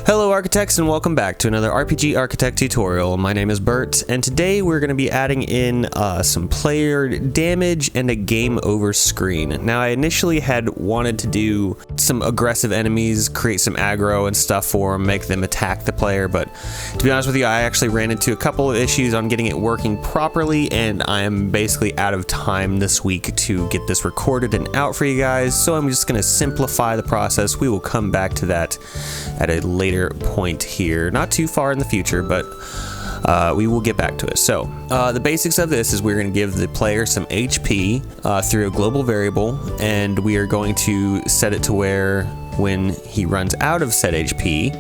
Hello architects and welcome back to another RPG Architect tutorial. My name is Bert and today we're going to be adding in some player damage and a game over screen. Now I initially had wanted to do some aggressive enemies, create some aggro and stuff for them, make them attack the player, but to be honest with you I actually ran into a couple of issues on getting it working properly and I am basically out of time this week to get this recorded and out for you guys, so I'm just going to simplify the process. We will come back to that at a later point here, not too far in the future, but we will get back to it. So the basics of this is we're going to give the player some HP through a global variable, and we are going to set it to where when he runs out of said HP,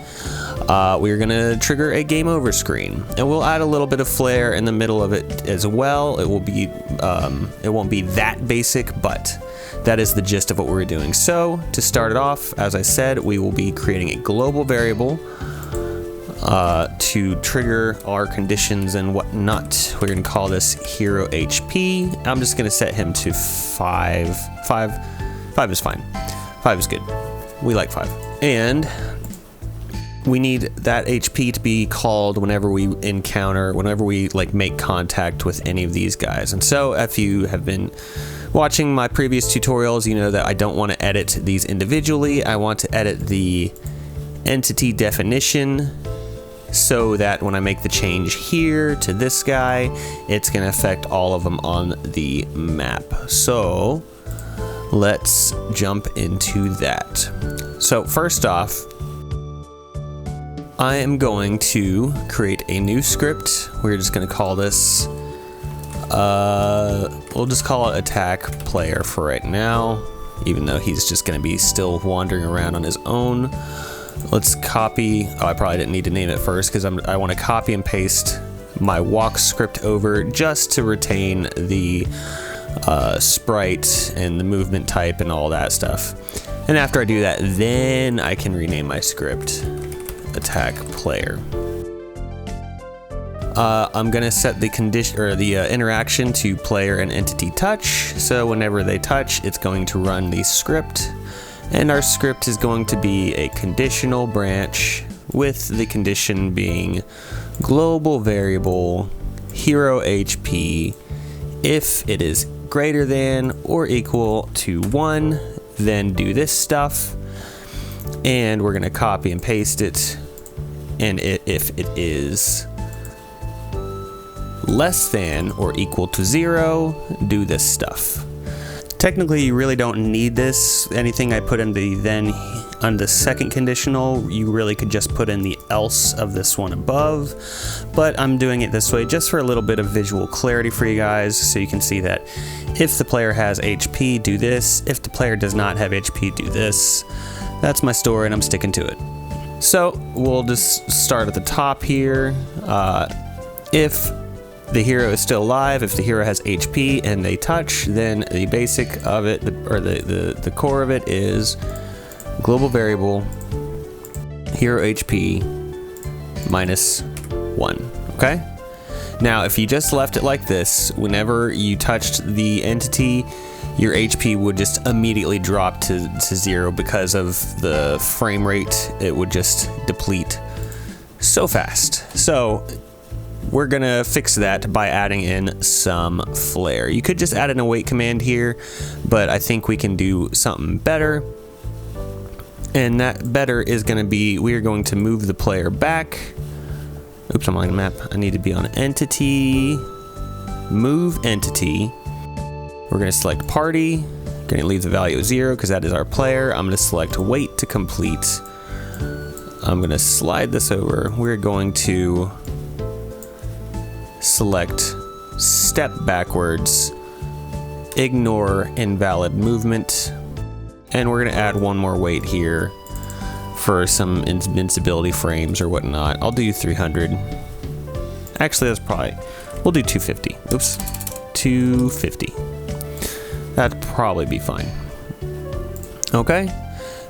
we're going to trigger a game over screen, and we'll add a little bit of flair in the middle of it as well. It will be it won't be that basic, but that is the gist of what we're doing. So to start it off, as I said, we will be creating a global variable to trigger our conditions and whatnot. We're going to call this hero HP. I'm just going to set him to 5. 5 is fine. 5 is good. We like 5. And we need that HP to be called whenever we make contact with any of these guys. And so if you have been watching my previous tutorials, you know that I don't want to edit these individually. I want to edit the entity definition so that when I make the change here to this guy, it's going to affect all of them on the map. So let's jump into that. So first off, I am going to create a new script. We're just going to call this we'll just call it attack player for right now, even though he's just going to be still wandering around on his own. Let's copy. I probably didn't need to name it first because I want to copy and paste my walk script over just to retain the sprite and the movement type and all that stuff. And after I do that, then I can rename my script attack player. I'm gonna set the condition or the interaction to player and entity touch. So whenever they touch, it's going to run the script, and our script is going to be a conditional branch with the condition being global variable hero HP. If it is greater than or equal to 1, then do this stuff, and we're gonna copy and paste it. And if it is less than or equal to 0, do this stuff. Technically, you really don't need this. Anything I put in the then on the second conditional, you really could just put in the else of this one above. But I'm doing it this way just for a little bit of visual clarity for you guys, so you can see that if the player has HP, do this. If the player does not have HP, do this. That's my story, and I'm sticking to it. So we'll just start at the top here. If the hero is still alive, if the hero has HP and they touch, then the basic of it, or the core of it, is global variable hero HP minus 1. Okay? Now, if you just left it like this, whenever you touched the entity, your HP would just immediately drop to 0 because of the frame rate. It would just deplete so fast. So we're gonna fix that by adding in some flair. You could just add an await command here, but I think we can do something better. And that better is gonna be, we are going to move the player back. Oops, I'm on the map. I need to be on entity, move entity. We're gonna select party, gonna leave the value of 0 because that is our player. I'm gonna select wait to complete. I'm gonna slide this over. We're going to select step backwards, ignore invalid movement, and we're gonna add one more wait here for some invincibility frames or whatnot. I'll do 300. Actually, that's probably, we'll do 250. Oops, 250. That'd probably be fine. Okay,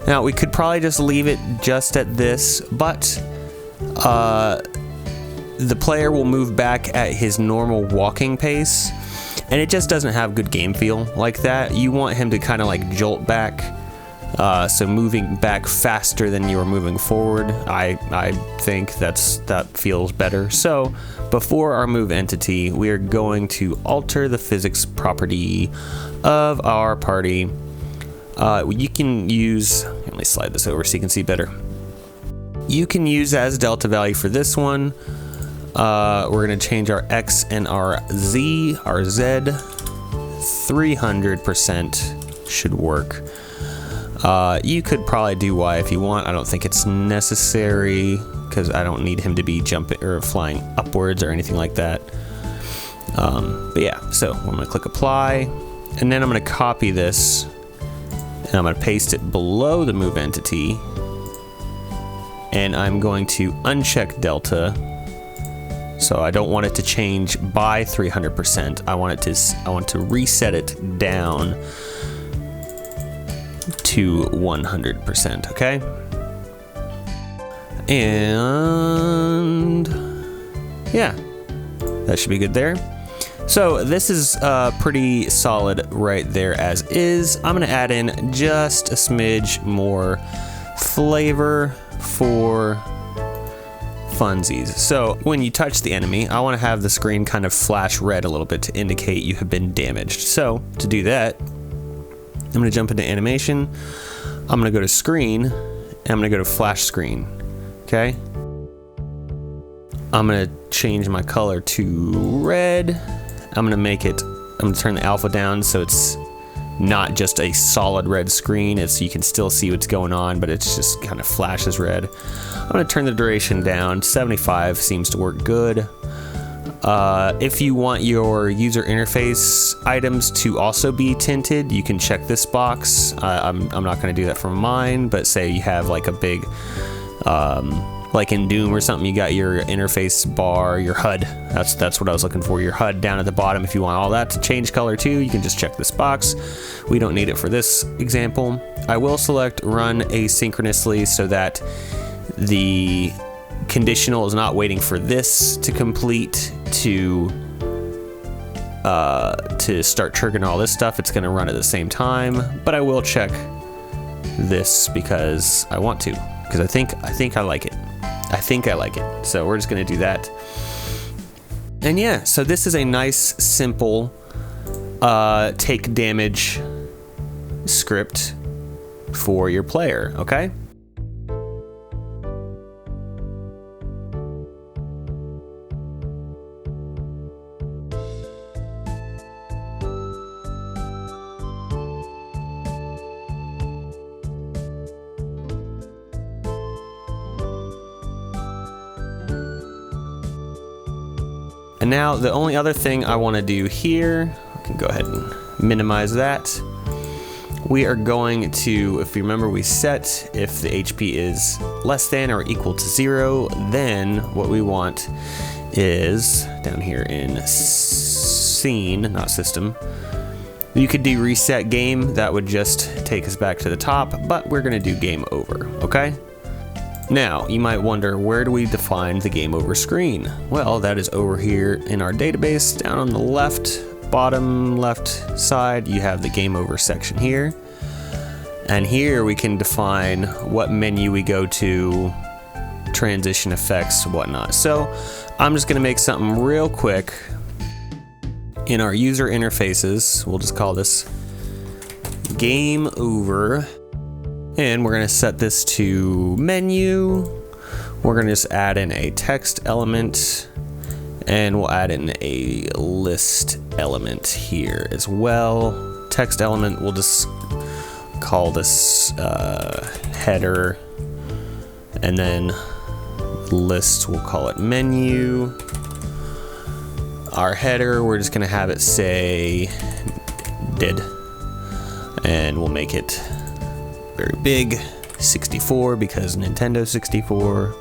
now we could probably just leave it just at this, but the player will move back at his normal walking pace, and it just doesn't have good game feel like that. You want him to kind of like jolt back So moving back faster than you are moving forward, I think that feels better. So before our move entity, we are going to alter the physics property of our party. You can use, let me slide this over so you can see better. You can use as delta value for this one. We're going to change our X and our Z, 300% should work. You could probably do Y if you want. I don't think it's necessary because I don't need him to be jumping or flying upwards or anything like that. But yeah, so I'm going to click apply, and then I'm going to copy this and I'm going to paste it below the move entity, and I'm going to uncheck delta. So I don't want it to change by 300%. I want to reset it down to 100%, okay? And yeah, that should be good there. So this is pretty solid right there as is. I'm gonna add in just a smidge more flavor for funsies. So when you touch the enemy, I want to have the screen kind of flash red a little bit to indicate you have been damaged. So to do that, I'm going to jump into animation. I'm going to go to screen, and I'm going to go to flash screen. Okay. I'm going to change my color to red. I'm going to turn the alpha down so it's not just a solid red screen. You can still see what's going on, but it's just kind of flashes red. I'm going to turn the duration down. 75 seems to work good. If you want your user interface items to also be tinted, you can check this box. I'm not going to do that for mine, but say you have like a big, like in Doom or something, you got your interface bar, your HUD. That's what I was looking for, your HUD down at the bottom. If you want all that to change color too, you can just check this box. We don't need it for this example. I will select run asynchronously so that the conditional is not waiting for this to complete to start triggering all this stuff. It's going to run at the same time, but I will check this because I want to, because I think I like it. I think I like it. So we're just going to do that. And yeah, so this is a nice, simple take damage script for your player, okay? And now the only other thing I want to do here, I can go ahead and minimize that. We are going to, if you remember, we set if the HP is less than or equal to 0, then what we want is down here in scene, not system. You could do reset game, that would just take us back to the top, but we're going to do game over, okay? Now, you might wonder, where do we define the game over screen? Well, that is over here in our database. Down on the left, bottom left side, you have the game over section here. And here we can define what menu we go to, transition effects, whatnot. So I'm just gonna make something real quick. In our user interfaces, we'll just call this game over. And we're going to set this to menu. We're going to just add in a text element, and we'll add in a list element here as well. Text element, we'll just call this header, and then list, we'll call it menu. Our header, we're just going to have it say did, and we'll make it very big, 64, because Nintendo 64,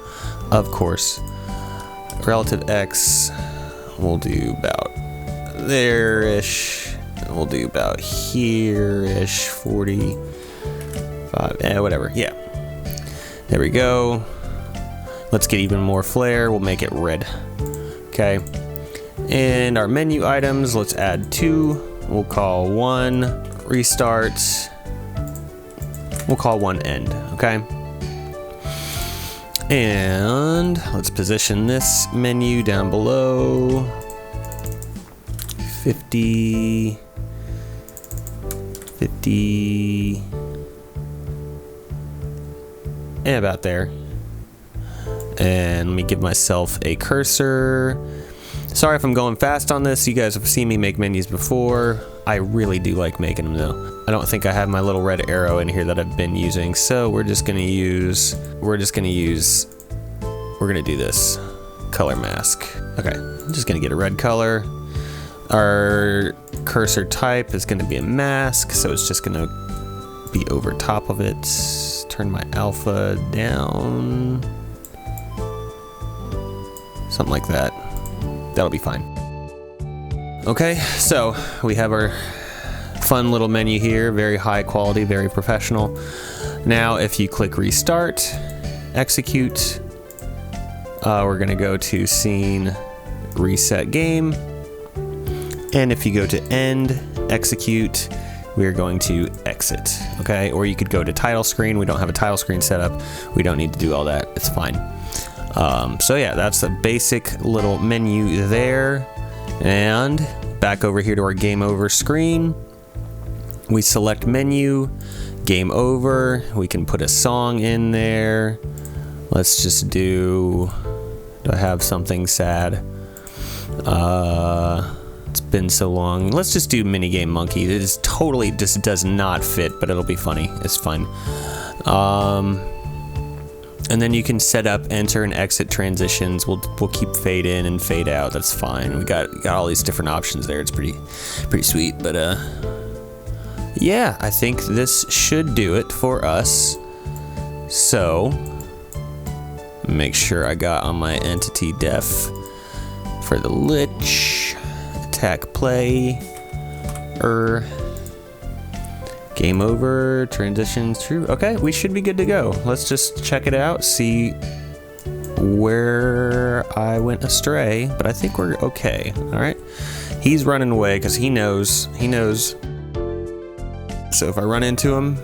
of course. Relative X, we'll do about there-ish, we'll do about here-ish, 45, whatever, yeah. There we go. Let's get even more flair, we'll make it red. Okay, and our menu items, let's add 2, we'll call 1 restart, We'll call one end, okay? And let's position this menu down below. 50, 50, and about there. And let me give myself a cursor. Sorry if I'm going fast on this. You guys have seen me make menus before. I really do like making them though. I don't think I have my little red arrow in here that I've been using, so we're gonna do this color mask. Okay, I'm just gonna get a red color. Our cursor type is gonna be a mask, so it's just gonna be over top of it. Turn my alpha down. Something like that. That'll be fine. Okay, so we have our fun little menu here, very high quality, very professional. Now, if you click restart, execute, we're gonna go to scene, reset game. And if you go to end, execute, we're going to exit, okay? Or you could go to title screen. We don't have a title screen set up. We don't need to do all that, it's fine. So yeah, that's the basic little menu there. And back over here to our game over screen, we select menu, game over. We can put a song in there. Let's just do I have something sad? It's been so long. Let's just do minigame monkey. It is totally just does not fit, but it'll be funny. It's fun. And then you can set up enter and exit transitions. We'll keep fade in and fade out. That's fine. We got all these different options there. It's pretty sweet. But yeah, I think this should do it for us. So make sure I got on my entity def for the lich, attack play, game over, transitions true. Okay, we should be good to go. Let's just check it out, see where I went astray, but I think we're okay. All right, he's running away because he knows. So if I run into him,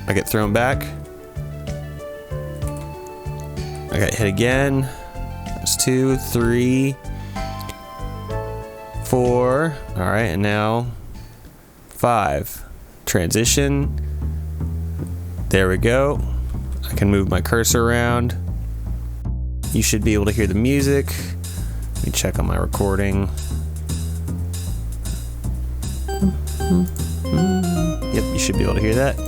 I get thrown back. I got hit again. That's 2, 3, 4. All right, and now 5. Transition. There we go. I can move my cursor around. You should be able to hear the music. Let me check on my recording. Yep, you should be able to hear that.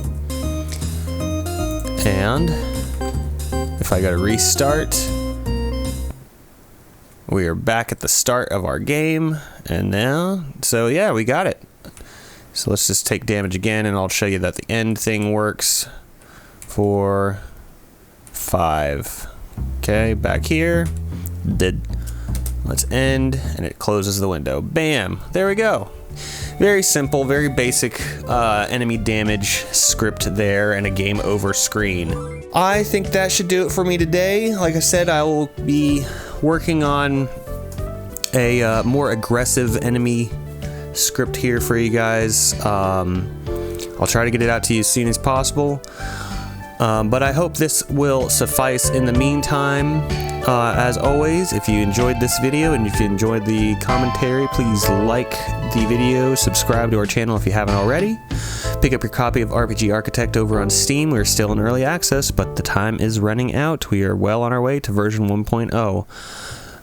And if I go to restart, we are back at the start of our game. And now, so yeah, we got it. So let's just take damage again, and I'll show you that the end thing works. 4, 5. Okay, back here. Let's end, and it closes the window. Bam! There we go. Very simple, very basic enemy damage script there, and a game over screen. I think that should do it for me today. Like I said, I will be working on a more aggressive enemy script here for you guys. I'll try to get it out to you as soon as possible, but I hope this will suffice in the meantime. As always, if you enjoyed this video and if you enjoyed the commentary, please like the video, subscribe to our channel if you haven't already. Pick up your copy of RPG Architect over on Steam. We're still in early access, but the time is running out. We are well on our way to version 1.0.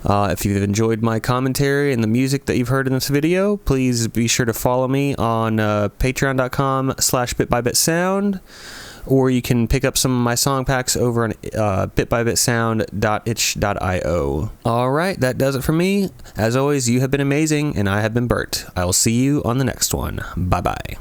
If you've enjoyed my commentary and the music that you've heard in this video, please be sure to follow me on patreon.com/bitbybitsound, or you can pick up some of my song packs over on bitbybitsound.itch.io. Alright, that does it for me. As always, you have been amazing, and I have been Bert. I will see you on the next one. Bye-bye.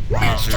Master